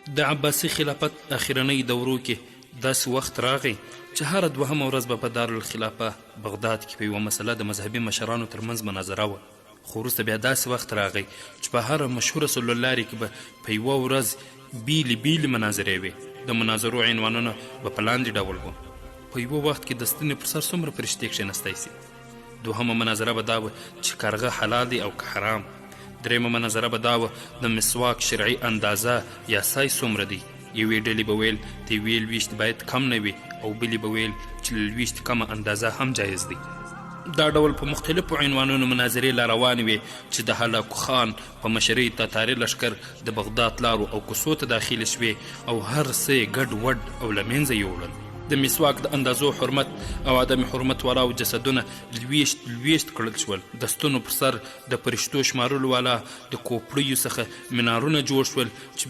د عباسي خلافت اخرنۍ دورو کې داسې وخت راغی چې هره دوهمه ورځ به په دارالخلافه بغداد کې په یوه مسله د مذهبي مشرانو ترمنځ مناظره وه. خو وروسته بیا داسې وخت راغی چې په هره مشهوره سلولارې کې به په یوه ورځ بیلې مناظرې وې. د مناظرو عنوانونه به په لاندې ډول وو: په یوه وخت کې د ستنې پر سر څومره فرشتې کښېنستی سي. دوهمه مناظره به دا وه چې کارغه حلال دی او که حرام. دریمه مناظره به دا وه د مسواک شرعي اندازه یا سایز څومره دی. یوې ډلې به ویل د یوې لویشت باید کم نه وي او بلې به ویل چې له لویشت کمه اندازه هم جایز دی. دا ډول په مختلفو عنوانونو مناظرې لا روانې وې چې د هلاکو خان په مشرۍ تاتاري لښکر د بغداد لارو او کوڅو ته داخلې شوې او هر څه یې ګډ وډ او له منځه یوړل. د مسواک د اندازو حرمت او عدم حرمت والاو جسدونه لویشت کړل شول. د ستونو پر سر د فرشتو شمارلو والا د کوپړیو څخه منارونه جوړ شول چې